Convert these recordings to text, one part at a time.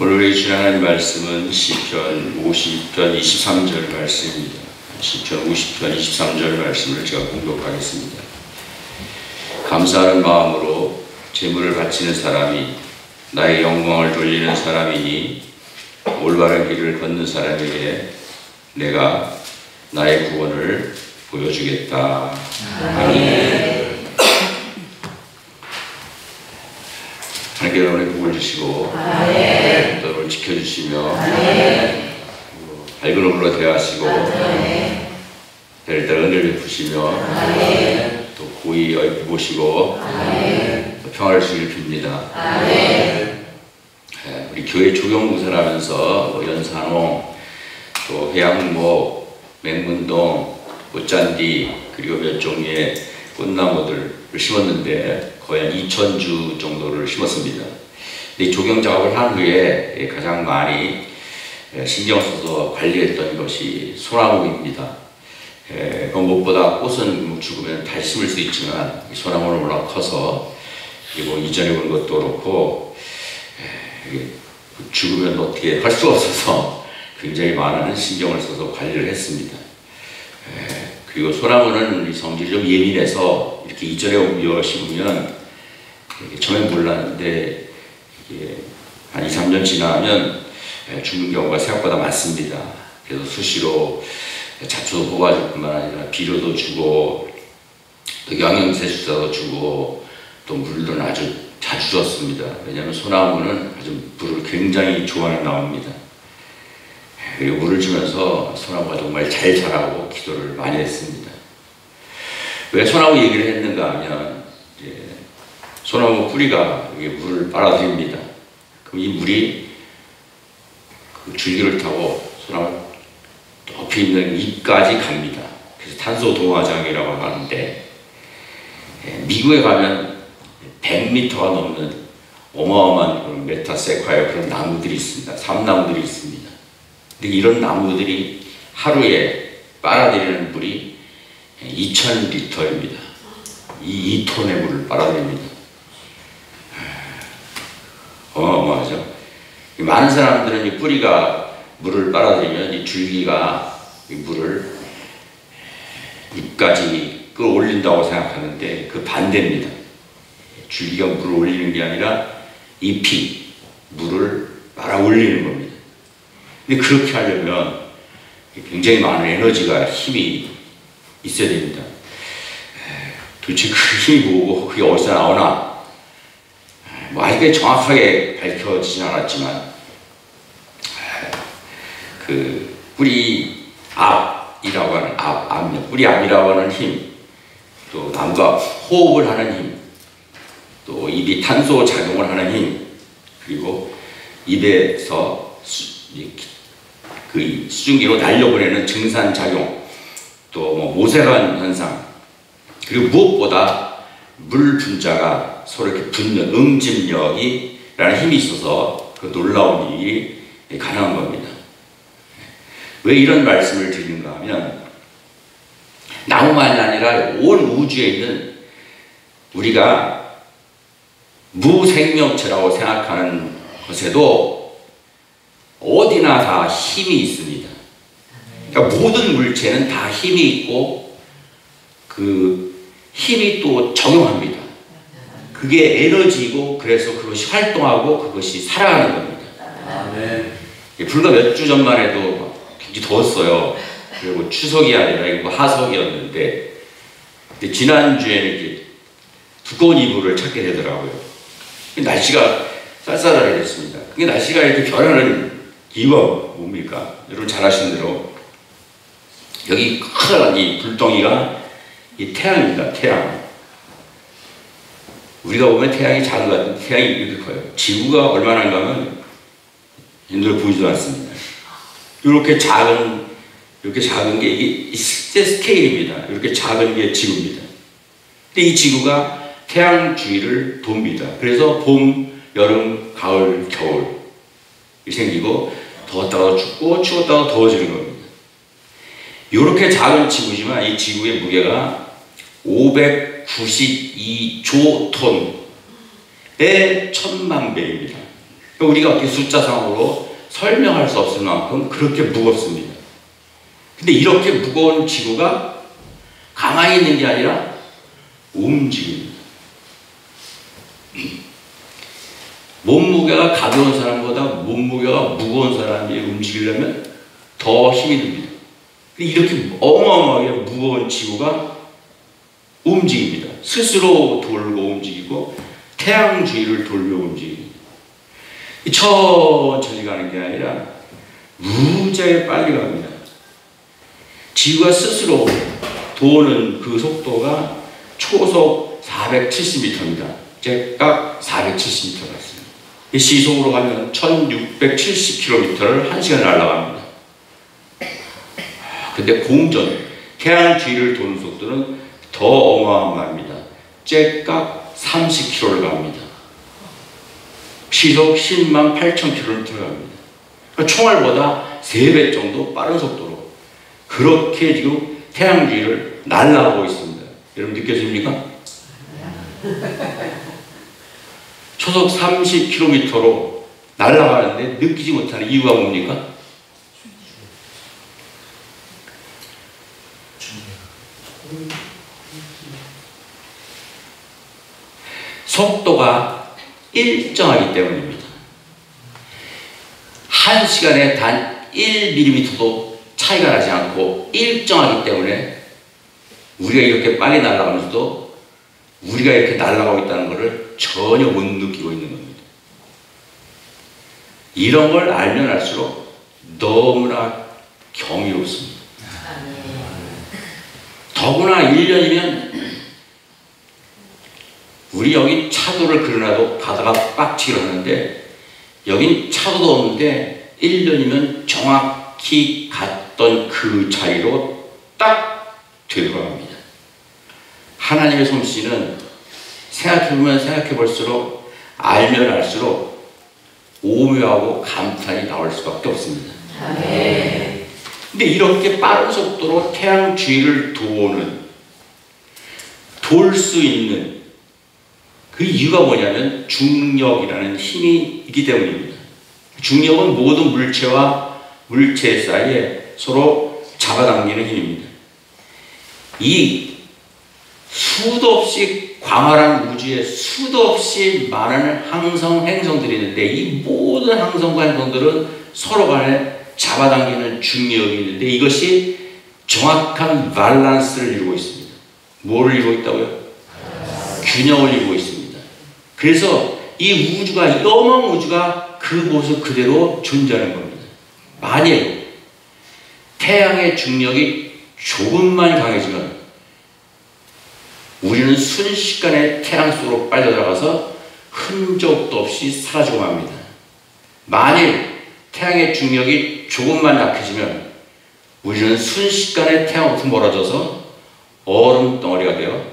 오늘의 주하나님 말씀은 시편 50편 23절 말씀입니다. 시편 50편 23절 말씀을 제가 공독하겠습니다. 감사하는 마음으로 제물을 바치는 사람이 나의 영광을 돌리는 사람이니 올바른 길을 걷는 사람에게 내가 나의 구원을 보여주겠다. 아멘. 하나님께 여러분의 복을 주시고 여러분을 지켜주시며 밝은 얼굴로 대하시고 때를 따라 은혜를 베푸시며 또 고이 보시고 또 평화를 주길 빕니다. 우리 교회 조경공사를 하면서 연산홍, 또 해양목, 맹문동, 꽃잔디 그리고 몇 종류의 꽃나무들을 심었는데 거의 한 2,000주 정도를 심었습니다. 이 조경 작업을 한 후에 가장 많이 신경 써서 관리했던 것이 소나무입니다. 무엇보다 꽃은 죽으면 다시 심을 수 있지만 소나무는 워낙 커서 뭐 이전에 본 것도 그렇고 죽으면 어떻게 할 수가 없어서 굉장히 많은 신경을 써서 관리를 했습니다. 그리고 소나무는 이 성질이 좀 예민해서 이렇게 이전에 옮겨 심으면 처음엔 몰랐는데 한 2, 3년 지나면 죽는 경우가 생각보다 많습니다. 그래서 수시로 잡초도 뽑아줄 뿐만 아니라 비료도 주고 또 영양제 주사도 주고 또 물도 아주 자주 줬습니다. 왜냐하면 소나무는 아주 물을 굉장히 좋아하는 나무입니다. 그리고 물을 주면서 소나무가 정말 잘 자라고 기도를 많이 했습니다. 왜 소나무 얘기를 했는가 하면 소나무 뿌리가 물을 빨아들입니다. 그럼 이 물이 그 줄기를 타고 소나무 높이 있는 잎까지 갑니다. 그래서 탄소 동화장이라고 하는데 미국에 가면 100m가 넘는 어마어마한 메타세콰이어 그런 나무들이 있습니다. 삼나무들이 있습니다. 근데 이런 나무들이 하루에 빨아들이는 물이 2,000리터입니다. 이 2톤의 물을 빨아들입니다. 어마어마하죠. 많은 사람들은 이 뿌리가 물을 빨아들이면 이 줄기가 이 물을 잎까지 끌어올린다고 생각하는데 그 반대입니다. 줄기가 물을 올리는 게 아니라 잎이 물을 빨아 올리는 겁니다. 근데 그렇게 하려면 굉장히 많은 에너지가 힘이 있어야 됩니다. 도대체 그 힘이 뭐고 그게 어디서 나오나 아직까지 정확하게 밝혀지진 않았지만 그 뿌리 앞이라고 하는 뿌리 앞이라고 하는 힘, 또 나무가 호흡을 하는 힘, 또 입이 탄소 작용을 하는 힘, 그리고 입에서 그 수증기로 날려보내는 증산작용, 또 뭐 모세관 현상, 그리고 무엇보다 물 분자가 서로 이렇게 붙는 응집력이라는 힘이 있어서 그 놀라운 일이 가능한 겁니다. 왜 이런 말씀을 드리는가 하면 나무만이 아니라 온 우주에 있는 우리가 무생명체라고 생각하는 것에도 어디나 다 힘이 있습니다. 그러니까 모든 물체는 다 힘이 있고 그 힘이 또 적용합니다. 그게 에너지이고 그래서 그것이 활동하고 그것이 살아가는 겁니다. 아멘. 불과 몇 주 전만 해도 굉장히 더웠어요. 그리고 추석이 아니라 이거 하석이었는데 지난주에는 이제 두꺼운 이불을 찾게 되더라고요. 날씨가 쌀쌀하게 됐습니다. 그게 날씨가 이렇게 변하는 이유가 뭡니까? 여러분 잘 아시는 대로 여기 커다란 이 불덩이가 이 태양입니다. 태양. 우리가 보면 태양이 작은 것 같은데 태양이 이렇게 커요. 지구가 얼마나 가면 눈에 보이지도 않습니다. 이렇게 작은 게 이게 실제 스케일입니다. 이렇게 작은 게 지구입니다. 근데 이 지구가 태양 주위를 돕니다. 그래서 봄, 여름, 가을, 겨울이 생기고 더웠다가 춥고 추웠다가 더워지는 겁니다. 이렇게 작은 지구지만 이 지구의 무게가 592조 톤의 1000만 배입니다. 우리가 어떻게 숫자상으로 설명할 수 없을 만큼 그렇게 무겁습니다. 근데 이렇게 무거운 지구가 가만히 있는 게 아니라 움직입니다. 몸무게가 가벼운 사람보다 몸무게가 무거운 사람이 움직이려면 더 힘이 듭니다. 이렇게 어마어마하게 무거운 지구가 움직입니다. 스스로 돌고 움직이고 태양 주위를 돌며 움직입니다. 천천히 가는 게 아니라 무지하게 빨리 갑니다. 지구가 스스로 도는 그 속도가 초속 470m입니다. 제각 470m 같습니다. 시속으로 가면 1670km를 1시간에 날아갑니다. 근데 공전, 태양 주위를 도는 속도는 더 어마어마합니다. 제각 30km를 갑니다. 시속 10만 8천 km를 갑니다. 그러니까 총알보다 3배 정도 빠른 속도로 그렇게 지금 태양 주위를 날아가고 있습니다. 여러분 느껴집니까? 초속 30km로 날아가는데 느끼지 못하는 이유가 뭡니까? 속도가 일정하기 때문입니다. 1시간에 단 1mm도 차이가 나지 않고 일정하기 때문에 우리가 이렇게 빨리 날아가면서도 우리가 이렇게 날아가고 있다는 것을 전혀 못 느끼고 있는 겁니다. 이런 걸 알면 알수록 너무나 경이롭습니다. 더구나 1년이면 우리 여기 차도를 그려놔도 바다가 빡치게 하는데 여긴 차도도 없는데 1년이면 정확히 갔던 그 자리로 딱 되돌아갑니다. 하나님의 솜씨는 생각해보면 생각해볼수록 알면 알수록 오묘하고 감탄이 나올 수밖에 없습니다. 네. 근데 이렇게 빠른 속도로 태양 주위를 돌 수 있는 그 이유가 뭐냐면 중력이라는 힘이 있기 때문입니다. 중력은 모든 물체와 물체 사이에 서로 잡아당기는 힘입니다. 이 수도 없이 광활한 우주에 수도 없이 많은 항성, 행성들이 있는데 이 모든 항성과 행성들은 서로 간에 잡아당기는 중력이 있는데 이것이 정확한 밸런스를 이루고 있습니다. 뭐를 이루고 있다고요? 균형을 이루고 있습니다. 그래서 이 우주가, 이 어마어마한 우주가 그 모습 그대로 존재하는 겁니다. 만일 태양의 중력이 조금만 강해지면 우리는 순식간에 태양 속으로 빨려들어가서 흔적도 없이 사라지고 맙니다. 만일 태양의 중력이 조금만 약해지면 우리는 순식간에 태양으로부터 멀어져서 얼음 덩어리가 되어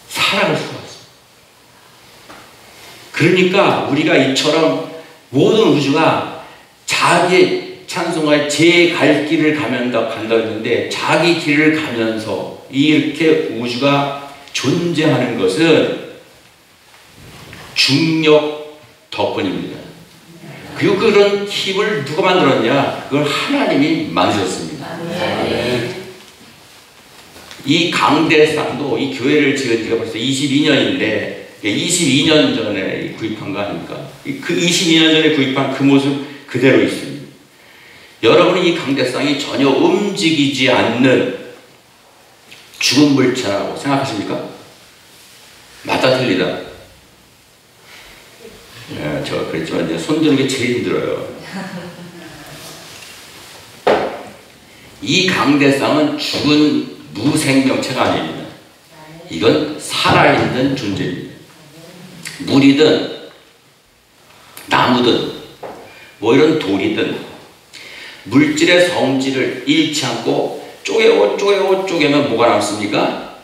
살아갈 수가 없습니다. 그러니까 우리가 이처럼 모든 우주가 자기 찬송가에 제 갈 길을 간다고 했는데 자기 길을 가면서 이렇게 우주가 존재하는 것은 중력 덕분입니다. 그리고 그런 힘을 누가 만들었냐? 그걸 하나님이 만드셨습니다. 이 강대상도 이 교회를 지은 지가 벌써 22년인데 22년 전에 구입한 거 아닙니까? 그 22년 전에 구입한 그 모습 그대로 있습니다. 여러분이 이 강대상이 전혀 움직이지 않는 죽은 물체라고 생각하십니까? 맞다 틀리다? 네, 제가 그랬지만 이제 손 드는 게 제일 힘들어요. 이 강대상은 죽은 무생명체가 아닙니다. 이건 살아있는 존재입니다. 물이든 나무든 뭐 이런 돌이든 물질의 성질을 잃지 않고 쪼개면 뭐가 남습니까?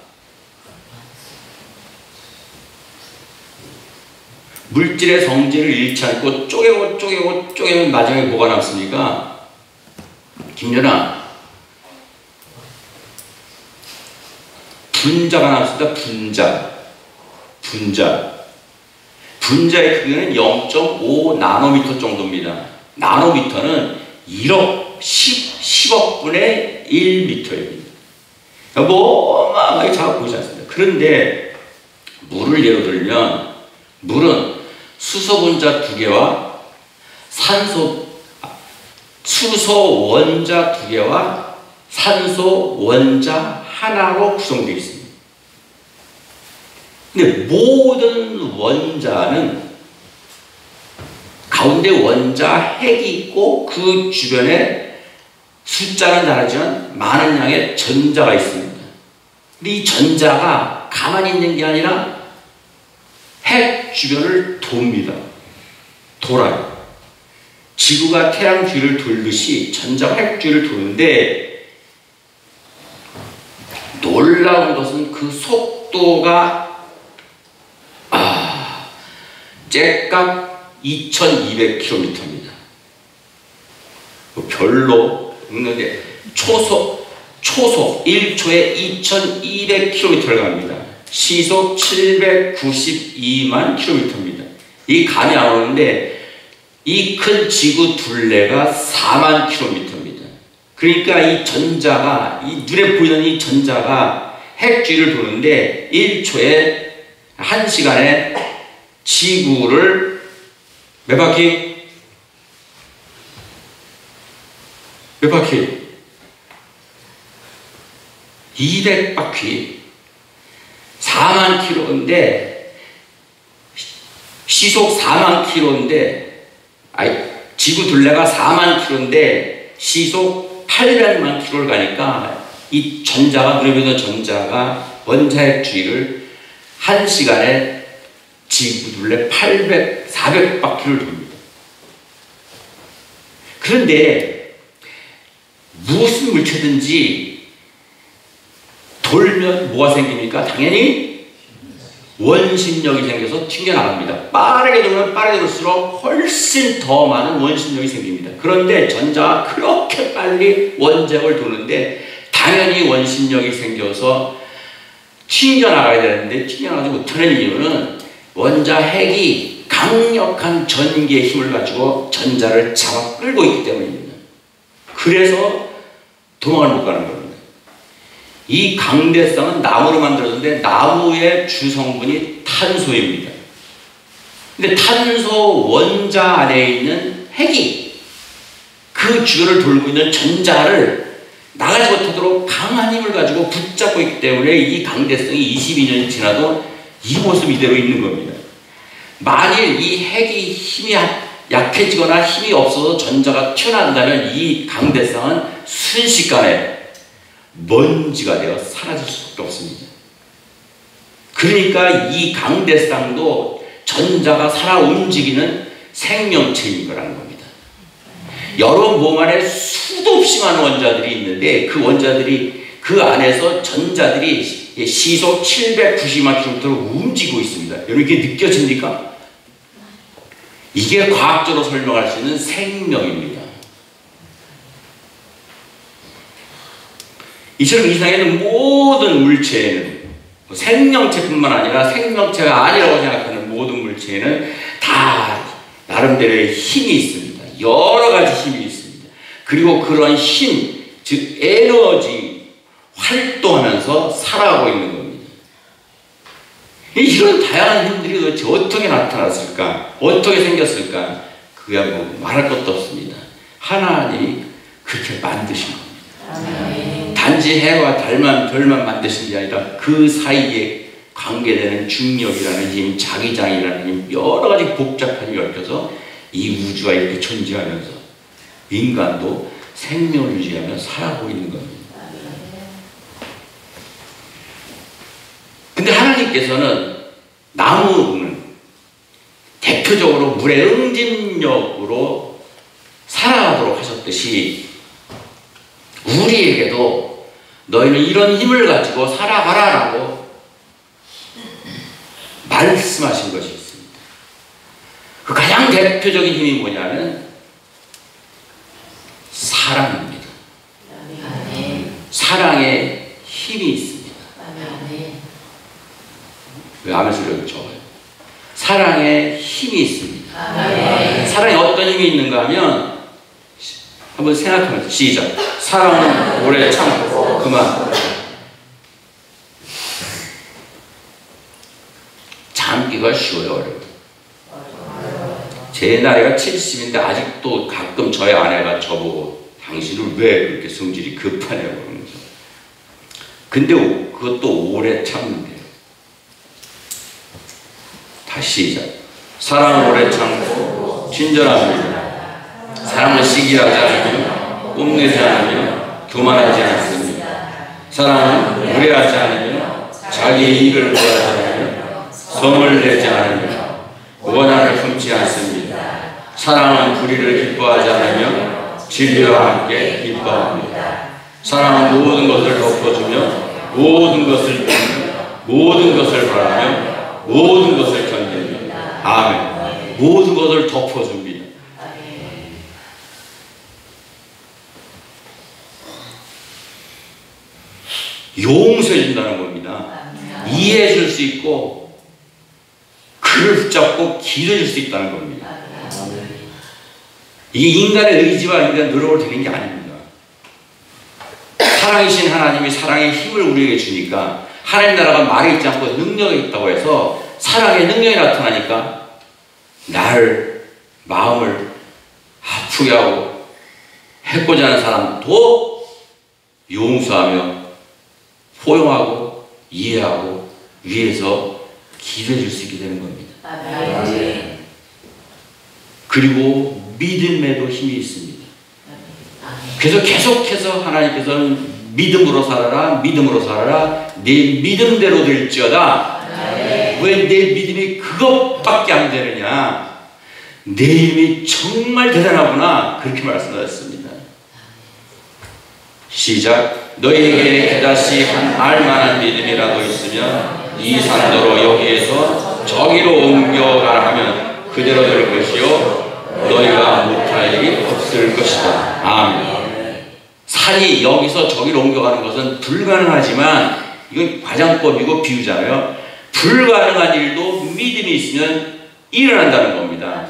물질의 성질을 잃지 않고 쪼개면 마지막에 뭐가 남습니까? 김연아, 분자가 남습니다. 분자. 분자의 크기는 0.5 나노미터 정도입니다. 나노미터는 1억 10억 분의 1미터입니다. 뭐 어마어마하게 작아 보이지 않습니다. 그런데 물을 예로 들면 물은 수소 분자 2개와 수소 원자 2개와 산소 원자 하나로 구성되어 있습니다. 근데 모든 원자는 가운데 원자 핵이 있고 그 주변에 숫자는 다르지만 많은 양의 전자가 있습니다. 근데 이 전자가 가만히 있는 게 아니라 핵 주변을 돕니다. 돌아요. 지구가 태양 주위를 돌듯이 전자가 핵 주위를 도는데 놀라운 것은 그 속도가 째깍 2200km입니다. 별로 없는데 초속 1초에 2200km를 갑니다. 시속 792만 km입니다. 이 감이 안 오는데 이 큰 지구 둘레가 4만 km입니다. 그러니까 이 전자가, 이 눈에 보이는 이 전자가 핵 주위를 도는데 1초에 1시간에 지구를 몇 바퀴? 몇 바퀴? 200바퀴. 4만 킬로인데 시속 4만 킬로인데 지구 둘레가 4만 킬로인데 시속 800만 킬로를 가니까 이 전자가, 눈에 보이는 전자가 원자핵 주위를 1시간에 지구 둘레 400바퀴를 돕니다. 그런데 무슨 물체든지 돌면 뭐가 생깁니까? 당연히 원심력이 생겨서 튕겨나갑니다. 빠르게 돌면 빠르게 돌수록 훨씬 더 많은 원심력이 생깁니다. 그런데 전자가 그렇게 빨리 원자핵을 도는데 당연히 원심력이 생겨서 튕겨나가야 되는데 튕겨나가지 못하는 이유는 원자핵이 강력한 전기의 힘을 가지고 전자를 잡아 끌고 있기 때문입니다. 그래서 도망을 못 가는 겁니다. 이 강대성은 나무로 만들어졌는데 나무의 주성분이 탄소입니다. 근데 탄소 원자 안에 있는 핵이 그 주변을 돌고 있는 전자를 나가지 못하도록 강한 힘을 가지고 붙잡고 있기 때문에 이 강대성이 22년이 지나도 이 모습 이대로 있는 겁니다. 만일 이 핵이 힘이 약해지거나 힘이 없어서 전자가 튀어나온다면 이 강대성은 순식간에 먼지가 되어 사라질 수밖에 없습니다. 그러니까 이 강대상도 전자가 살아 움직이는 생명체인 거라는 겁니다. 여러 몸 안에 수도 없이 많은 원자들이 있는데 그 원자들이 그 안에서 전자들이 시속 790만 km로 움직이고 있습니다. 여러분 이게 느껴집니까? 이게 과학적으로 설명할 수 있는 생명입니다. 이처럼 이 세상에 있는 모든 물체에는 생명체뿐만 아니라 생명체가 아니라고 생각하는 모든 물체에는 다 나름대로의 힘이 있습니다. 여러 가지 힘이 있습니다. 그리고 그런 힘, 즉 에너지 활동하면서 살아가고 있는 겁니다. 이런 다양한 힘들이 도대체 어떻게 나타났을까? 어떻게 생겼을까? 그야 뭐 말할 것도 없습니다. 하나님이 그렇게 만드신 겁니다. 단지 해와 달만 별만 만드신 게 아니라 그 사이에 관계되는 중력이라는 힘, 자기장이라는 힘, 여러 가지 복잡한 힘이 얽혀서 이 우주가 이렇게 존재하면서 인간도 생명을 유지하며 살아가고 있는 겁니다. 근데 하나님께서는 나무는 대표적으로 물의 응집력으로 살아가도록 하셨듯이 우리에게도 너희는 이런 힘을 가지고 살아가라라고 말씀하신 것이 있습니다. 그 가장 대표적인 힘이 뭐냐면 사랑입니다. 사랑의 힘이 있습니다. 왜 아멘 소리가 적어요? 사랑에 힘이 있습니다. 사랑에 어떤 힘이 있는가 하면 한번 생각하면 시작. 사랑은 오래 참고 그만. 참기가 쉬워요, 어려워요? 제 나이가 70인데 아직도 가끔 저희 아내가 저보고 당신은 왜 그렇게 성질이 급하냐고 그러면서. 근데 그것도 오래 참는데요. 다시 시작. 사랑은 오래 참고 친절합니다. 사랑은 시기하지 않으며 뽐내지 않으며 교만하지 않습니다. 사랑은 무례하지 않으며 자기의 이익을 구하지 않으며 성을 내지 않으며 원한을 품지 않습니다. 사랑은 불의를 기뻐하지 않으며 진리와 함께 기뻐합니다. 사랑은 모든 것을 덮어주며 모든 것을 믿으며 모든 것을 바라며 모든 것을 견딥니다. 아멘. 모든 것을 덮어줍니다. 용서해 준다는 겁니다. 이해해 줄 수 있고 그를 붙잡고 기도해 줄 수 있다는 겁니다. 이게 인간의 의지와 인간의 노력으로 되는 게 아닙니다. 사랑이신 하나님이 사랑의 힘을 우리에게 주니까 하나님 나라가 말에 있지 않고 능력이 있다고 해서 사랑의 능력이 나타나니까 나를 마음을 아프게 하고 해코지 하는 사람도 용서하며 포용하고 이해하고 위해서 기도해 줄 수 있게 되는 겁니다. 그리고 믿음에도 힘이 있습니다. 그래서 계속해서 하나님께서는 믿음으로 살아라, 믿음으로 살아라, 내 믿음대로 될지어다. 왜 내 믿음이 그것밖에 안 되느냐? 내 힘이 정말 대단하구나. 그렇게 말씀하셨습니다. 시작. 너희에게 그다시 알만한 믿음이라도 있으면 이 산도로 여기에서 저기로 옮겨가라 하면 그대로 될 것이요 너희가 못할 일이 없을 것이다. 아멘. 산이 여기서 저기로 옮겨가는 것은 불가능하지만 이건 과장법이고 비유잖아요. 불가능한 일도 믿음이 있으면 일어난다는 겁니다.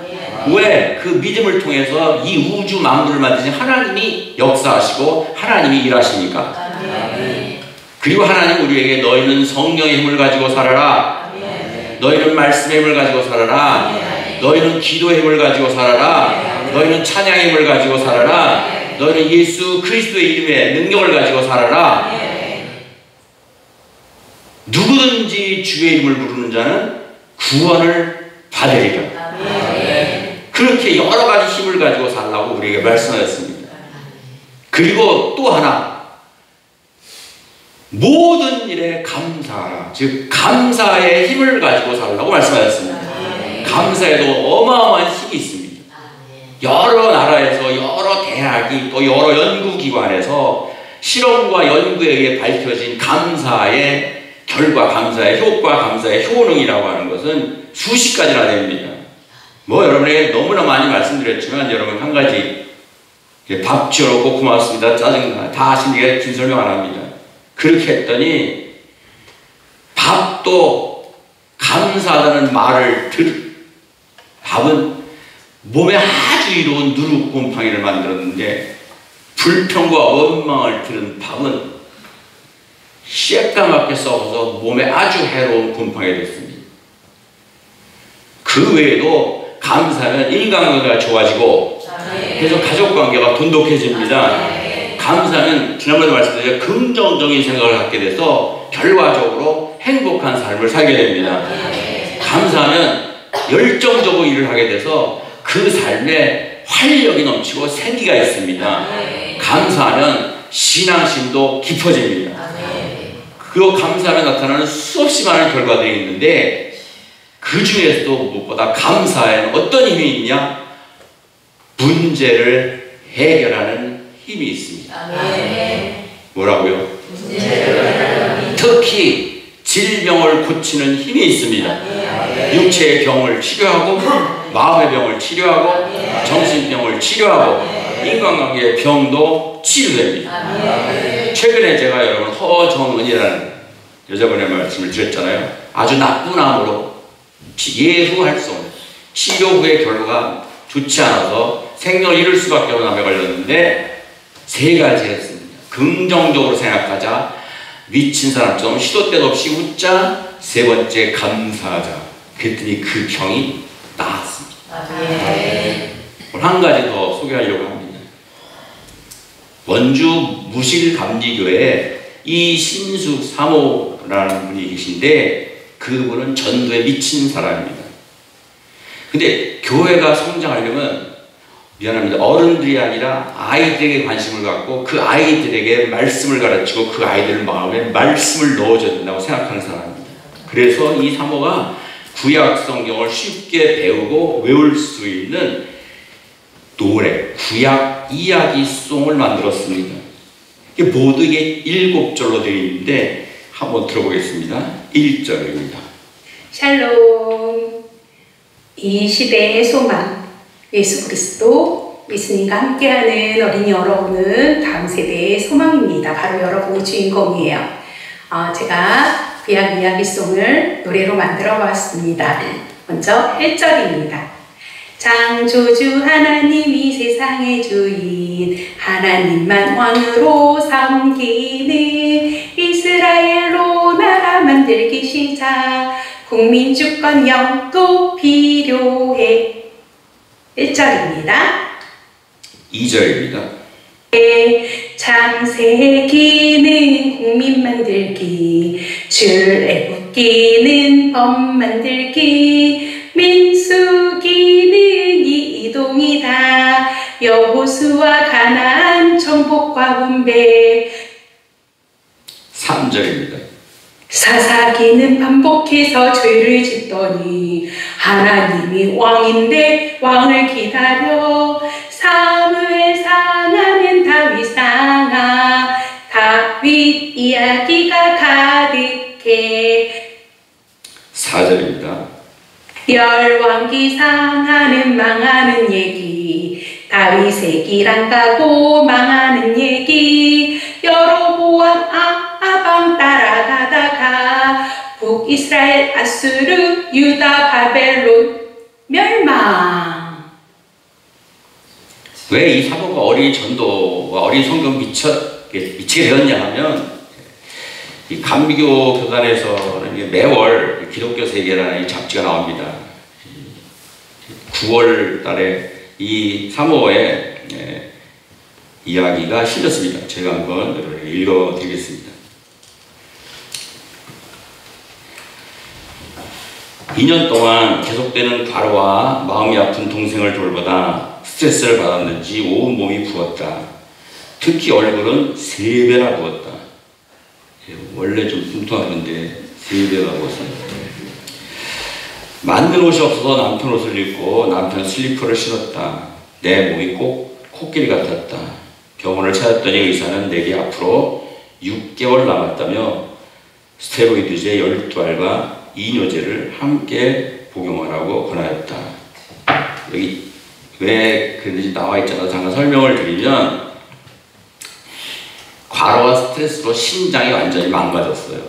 왜? 그 믿음을 통해서 이 우주 만물을 만드신 하나님이 역사하시고 하나님이 일하시니까. 그리고 하나님 우리에게 너희는 성령의 힘을 가지고 살아라. 너희는 말씀의 힘을 가지고 살아라. 너희는 기도의 힘을 가지고 살아라. 너희는 찬양의 힘을 가지고 살아라. 너희는 예수 그리스도의 이름의 능력을 가지고 살아라. 누구든지 주의 이름을 부르는 자는 구원을 받으리라. 그렇게 여러 가지 힘을 가지고 살라고 우리에게 말씀하셨습니다. 그리고 또 하나, 모든 일에 감사하라. 즉 감사의 힘을 가지고 살라고 말씀하셨습니다. 감사에도 어마어마한 힘이 있습니다. 여러 나라에서 여러 대학이 또 여러 연구기관에서 실험과 연구에 의해 밝혀진 감사의 결과, 감사의 효과, 감사의 효능이라고 하는 것은 수십 가지나 됩니다. 뭐 여러분에게 너무나 많이 말씀드렸지만 여러분 한 가지, 밥 지어놓고 고맙습니다, 짜증나, 다 하시니까 긴 설명 안 합니다. 그렇게 했더니 밥도 감사하다는 말을 밥은 몸에 아주 이로운 누룩곰팡이를 만들었는데 불평과 원망을 들은 밥은 새까맣게 썩어서 몸에 아주 해로운 곰팡이가 됐습니다. 그 외에도 감사하면 인간관계가 좋아지고 그래서 가족관계가 돈독해집니다. 감사하면 지난번에 말씀드린 긍정적인 생각을 갖게 돼서 결과적으로 행복한 삶을 살게 됩니다. 감사하면 열정적으로 일을 하게 돼서 그 삶에 활력이 넘치고 생기가 있습니다. 감사하면 신앙심도 깊어집니다. 그 감사하면 나타나는 수없이 많은 결과들이 있는데 그 중에서도 무엇보다 감사에는 어떤 힘이 있냐? 문제를 해결하는 힘이 있습니다. 뭐라고요? 특히 질병을 고치는 힘이 있습니다. 육체의 병을 치료하고 마음의 병을 치료하고 정신병을 치료하고 인간관계의 병도 치료됩니다. 최근에 제가 여러분 허정은이라는 여자분의 말씀을 드렸잖아요. 아주 나쁜 암으로 예후할 수 없는 치료 후의 결과가 좋지 않아서 생명을 잃을 수밖에 없는 암에 걸렸는데 세 가지 했습니다. 긍정적으로 생각하자, 미친 사람처럼 시도 때도 없이 웃자, 세 번째 감사하자. 그랬더니 그 병이 나았습니다. 오늘 한 가지 더 소개하려고 합니다. 원주 무실감리교회에 이신숙 사모라는 분이 계신데 그분은 전도에 미친 사람입니다. 근데 교회가 성장하려면 미안합니다. 어른들이 아니라 아이들에게 관심을 갖고 그 아이들에게 말씀을 가르치고 그 아이들 마음에 말씀을 넣어줘야 된다고 생각하는 사람입니다. 그래서 이 사모가 구약 성경을 쉽게 배우고 외울 수 있는 노래, 구약 이야기송을 만들었습니다. 이게 모두 이게 7절로 되어 있는데 한번 들어보겠습니다. 1절입니다. 샬롬. 이 시대의 소망, 예수 그리스도, 예수님과 함께하는 어린이 여러분은 다음 세대의 소망입니다. 바로 여러분이 주인공이에요. 제가 구약 이야기송을 노래로 만들어 봤습니다. 먼저 1절입니다. 창조주 하나님이 세상의 주인, 하나님만 왕으로 섬기는 이스라엘로 나라 만들기 시작, 국민 주권 영도 필요해. 1절입니다. 2절입니다. 창세기는 국민 만들기, 출애굽기는 법 만들기, 민수기는 이동이다, 여호수아 가나안 정복과 분배. 3절입니다. 사사기는 반복해서 죄를 짓더니 하나님이 왕인데 왕을 기다려, 사무엘상하면 다윗상하, 다윗 이야기가 가득해. 4절입니다. 열왕기상하는 망하는 얘기, 다윗의 길 안 가고 망하는 얘기, 여로보암 아방 따라가다가 북이스라엘 아수르 유다 바벨론 멸망. 왜 이 사모가 어린이 전도와 어린이 성경 미치게 되었냐 하면 이 감리교 교단에서는 매월 기독교 세계라는 이 잡지가 나옵니다. 9월 달에 이 사모의 이야기가 실렸습니다. 제가 한번 읽어드리겠습니다. 2년 동안 계속되는 과로와 마음이 아픈 동생을 돌보다 스트레스를 받았는지 온몸이 부었다. 특히 얼굴은 3배나 부었다. 원래 좀 뚱뚱하던데 3배나 부었어요. 맞는 옷이 없어서 남편 옷을 입고 남편 슬리퍼를 신었다. 내 몸이 꼭 코끼리 같았다. 병원을 찾았더니 의사는 내게 앞으로 6개월 남았다며 스테로이드제 12알과 이뇨제를 함께 복용하라고 권하였다. 여기 왜 그런지 나와 있잖아요. 잠깐 설명을 드리면 과로와 스트레스로 신장이 완전히 망가졌어요.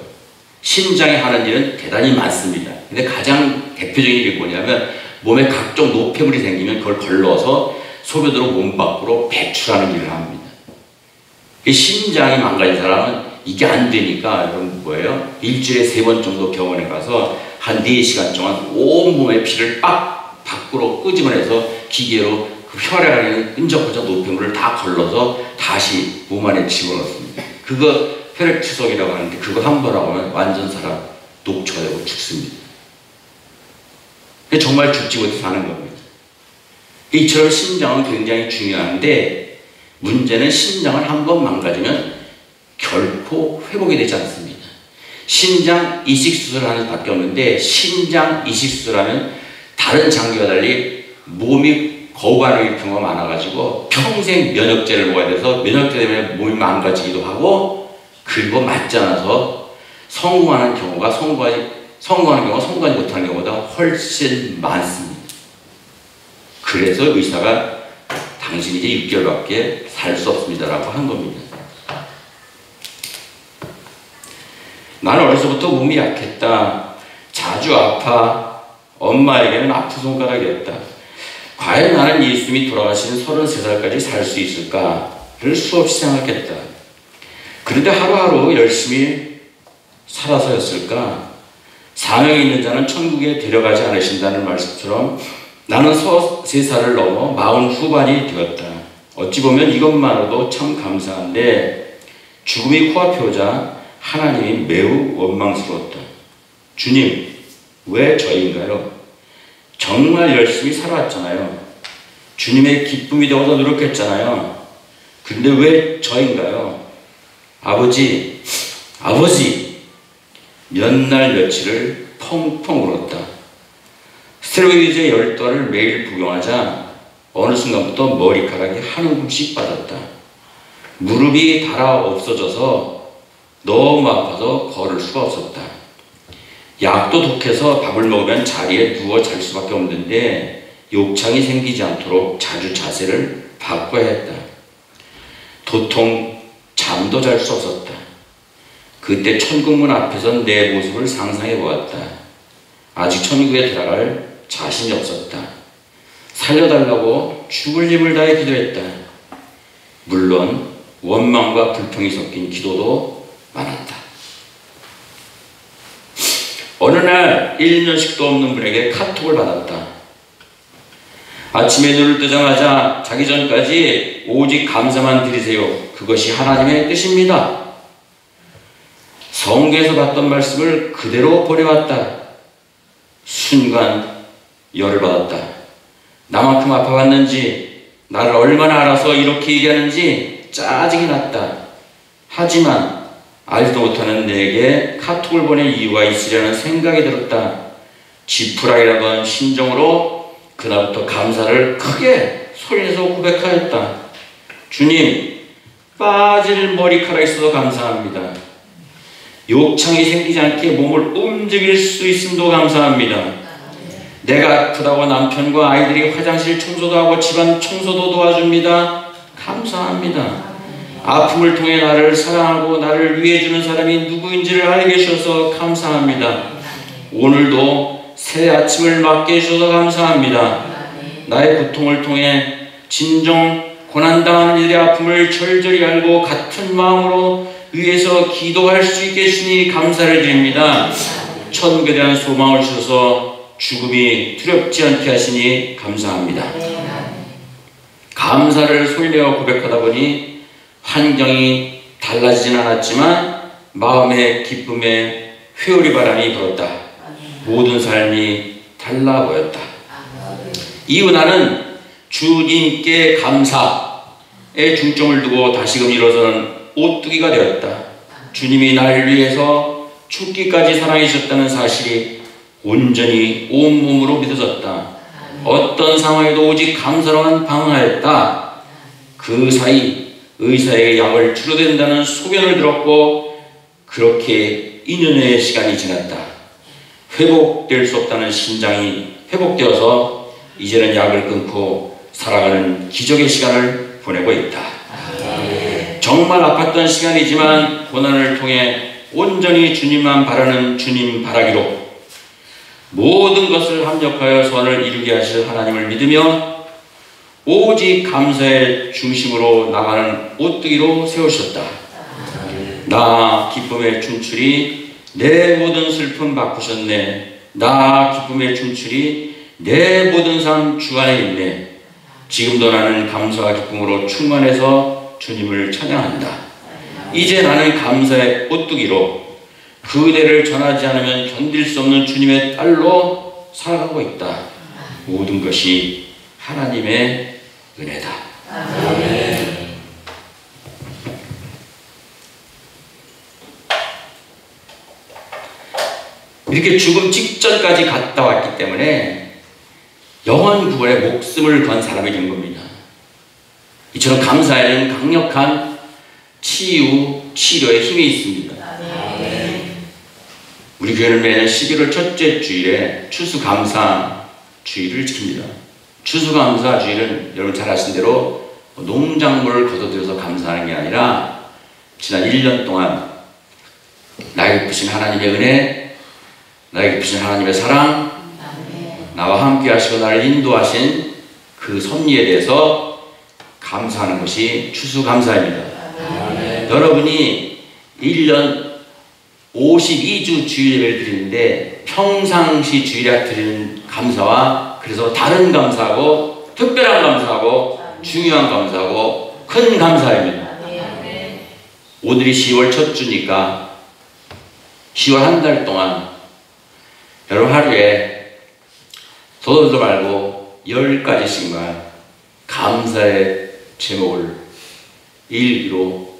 신장이 하는 일은 대단히 많습니다. 근데 가장 대표적인 일이 뭐냐면 몸에 각종 노폐물이 생기면 그걸 걸러서 소변으로 몸 밖으로 배출하는 일을 합니다. 신장이 망가진 사람은 이게 안 되니까 여러분 뭐예요? 일주일에 3번 정도 병원에 가서 한 4시간 동안 온몸의 피를 빡 밖으로 끄집어내서 기계로 그 혈액 안에 있는 끈적끈적 노폐물을 다 걸러서 다시 몸 안에 집어넣습니다. 그거 혈액 투석이라고 하는데 그거 한 번 하고 하면 완전 사람 녹초가 되고 죽습니다. 정말 죽지 못해 사는 겁니다. 이처럼 신장은 굉장히 중요한데 문제는 신장을 한 번 망가지면 결코 회복이 되지 않습니다. 신장 이식 수술하는 수밖에 없는데 신장 이식 수술하면 다른 장기와 달리 몸이 거부하는 경우가 많아가지고 평생 면역제를 먹어야 돼서 면역제 때문에 몸이 망가지기도 하고 그리고 맞지 않아서 성공하는 경우가 성공하지 못하는 경우보다 훨씬 많습니다. 그래서 의사가 당신이 이제 6개월밖에 살 수 없습니다라고 한 겁니다. 나는 어려서부터 몸이 약했다. 자주 아파 엄마에게는 아픈 손가락이었다. 과연 나는 예수님이 돌아가신 33살까지 살 수 있을까를 수없이 생각했다. 그런데 하루하루 열심히 살아서였을까? 사명이 있는 자는 천국에 데려가지 않으신다는 말씀처럼 나는 33살을 넘어 40 후반이 되었다. 어찌 보면 이것만으로도 참 감사한데 죽음이 코앞에 오자 하나님이 매우 원망스러웠다. 주님, 왜 저인가요? 정말 열심히 살아왔잖아요. 주님의 기쁨이 되어서 노력했잖아요. 근데 왜 저인가요? 아버지, 몇 날 며칠을 펑펑 울었다. 스테로이드제 10달을 매일 복용하자 어느 순간부터 머리카락이 한 움큼씩 빠졌다. 무릎이 닳아 없어져서 너무 아파서 걸을 수가 없었다. 약도 독해서 밥을 먹으면 자리에 누워 잘 수밖에 없는데 욕창이 생기지 않도록 자주 자세를 바꿔야 했다. 도통 잠도 잘 수 없었다. 그때 천국문 앞에서 내 모습을 상상해 보았다. 아직 천국에 들어갈 자신이 없었다. 살려달라고 죽을 힘을 다해 기도했다. 물론 원망과 불평이 섞인 기도도 많았다. 어느 날 1년씩도 없는 분에게 카톡을 받았다. 아침에 눈을 뜨자마자 자기 전까지 오직 감사만 드리세요. 그것이 하나님의 뜻입니다. 성경에서 봤던 말씀을 그대로 보내왔다. 순간 열을 받았다. 나만큼 아파봤는지 나를 얼마나 알아서 이렇게 얘기하는지 짜증이 났다. 하지만 알지도 못하는 내게 카톡을 보낼 이유가 있으려는 생각이 들었다. 지푸라기라던 심정으로 그날부터 감사를 크게 소리내서 고백하였다. 주님, 빠질 머리카락이 있어서 감사합니다. 욕창이 생기지 않게 몸을 움직일 수 있음도 감사합니다. 내가 아프다고 남편과 아이들이 화장실 청소도 하고 집안 청소도 도와줍니다. 감사합니다. 아픔을 통해 나를 사랑하고 나를 위해주는 사람이 누구인지를 알게 해주셔서 감사합니다. 오늘도 새 아침을 맞게 해주셔서 감사합니다. 나의 고통을 통해 진정 고난당하는 이들의 아픔을 절절히 알고 같은 마음으로 위해서 기도할 수 있게 해주시니 감사를 드립니다. 천국에 대한 소망을 주셔서 죽음이 두렵지 않게 하시니 감사합니다. 감사를 소리내어 고백하다 보니 환경이 달라지진 않았지만 마음의 기쁨에 회오리 바람이 불었다. 모든 삶이 달라 보였다. 이후 나는 주님께 감사에 중점을 두고 다시금 일어서는 오뚜기가 되었다. 주님이 나를 위해서 죽기까지 사랑해 주셨다는 사실이 온전히 온몸으로 믿어졌다. 어떤 상황에도 오직 감사로만 방어하였다. 그 사이 의사에게 약을 주려 된다는 소견을 들었고 그렇게 2년의 시간이 지났다. 회복될 수 없다는 심장이 회복되어서 이제는 약을 끊고 살아가는 기적의 시간을 보내고 있다. 정말 아팠던 시간이지만 고난을 통해 온전히 주님만 바라는 주님 바라기로 모든 것을 합력하여 선을 이루게 하실 하나님을 믿으며 오직 감사의 중심으로 나가는 오뚜기로 세우셨다. 나 기쁨의 춤추리 내 모든 슬픔 바꾸셨네. 나 기쁨의 춤추리 내 모든 삶 주 안에 있네. 지금도 나는 감사와 기쁨으로 충만해서 주님을 찬양한다. 이제 나는 감사의 오뚜기로 그대를 전하지 않으면 견딜 수 없는 주님의 딸로 살아가고 있다. 모든 것이 하나님의 은혜다. 아멘. 이렇게 죽음 직전까지 갔다 왔기 때문에 영원 구원에 목숨을 건 사람이 된 겁니다. 이처럼 감사에는 강력한 치료의 힘이 있습니다. 우리 교회는 매년 11월 첫째 주일에 추수감사 주일을 지킵니다. 추수감사 주일은 여러분 잘 아시는 대로 농작물을 거둬들여서 감사하는 게 아니라 지난 1년 동안 나에게 베푸신 하나님의 은혜, 나에게 베푸신 하나님의 사랑, 나와 함께 하시고 나를 인도하신 그 섭리에 대해서 감사하는 것이 추수감사입니다. 여러분이 1년 52주 주일을 드리는데 평상시 주일에 드리는 감사와 그래서 다른 감사하고 특별한 감사하고 중요한 감사하고 큰 감사입니다. 오늘이 10월 첫 주니까 10월 한 달 동안 여러분 하루에 서둘러도 말고 10가지씩만 감사의 제목을 일기로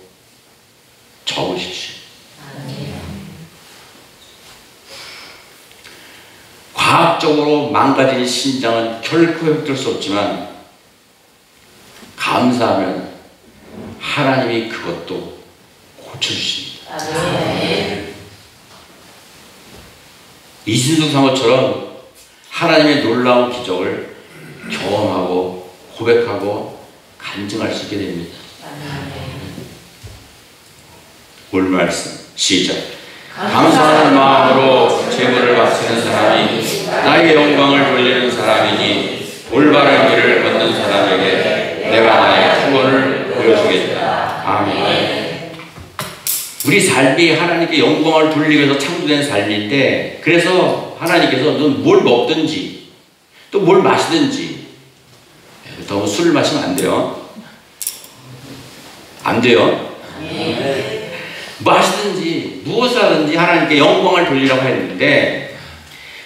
적으십시오. 과학적으로 망가진 신장은 결코 회복될 수 없지만 감사하면 하나님이 그것도 고쳐주십니다. 이진숙 사모처럼 하나님의 놀라운 기적을 경험하고 고백하고 간증할 수 있게 됩니다. 오늘 말씀 시작. 감사하는 마음으로 제물을 바치는 사람이 나에게 영광을 돌리는 사람이니 올바른 길을 걷는 사람에게 내가 나의 구원을 보여주겠다. 아멘. 우리 삶이 하나님께 영광을 돌리기 위해서 창조된 삶인데 그래서 하나님께서 넌 뭘 먹든지 또 뭘 마시든지 너무 술을 마시면 안 돼요. 안 돼요. 마시든지 무엇을 하든지 하나님께 영광을 돌리라고 했는데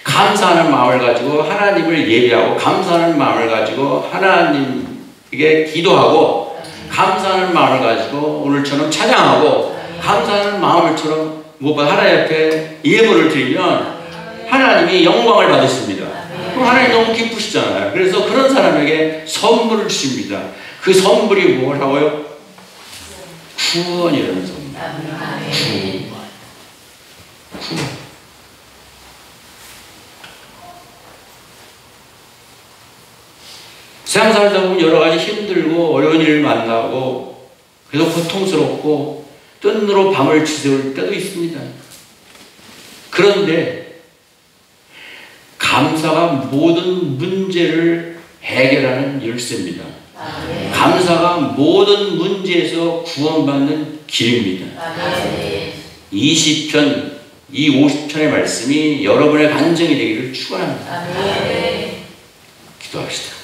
감사하는 마음을 가지고 하나님을 예배하고 감사하는 마음을 가지고 하나님에게 기도하고 감사하는 마음을 가지고 오늘처럼 찬양하고 감사하는 마음을처럼 무엇보다 하나님 앞에 예물을 드리면 하나님이 영광을 받으십니다. 그럼 하나님 너무 기쁘시잖아요. 그래서 그런 사람에게 선물을 주십니다. 그 선물이 뭐라고요? 구원이라는 선물. 구원. 세상 살다 보면 여러 가지 힘들고 어려운 일을 만나고 그래서 고통스럽고 뜬으로 밤을 지새울 때도 있습니다. 그런데 감사가 모든 문제를 해결하는 열쇠입니다. 감사가 모든 문제에서 구원받는 길입니다. 20편, 이 50편의 말씀이 여러분의 간증이 되기를 축원합니다. 기도합시다.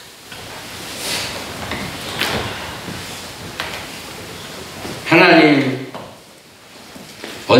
하나님,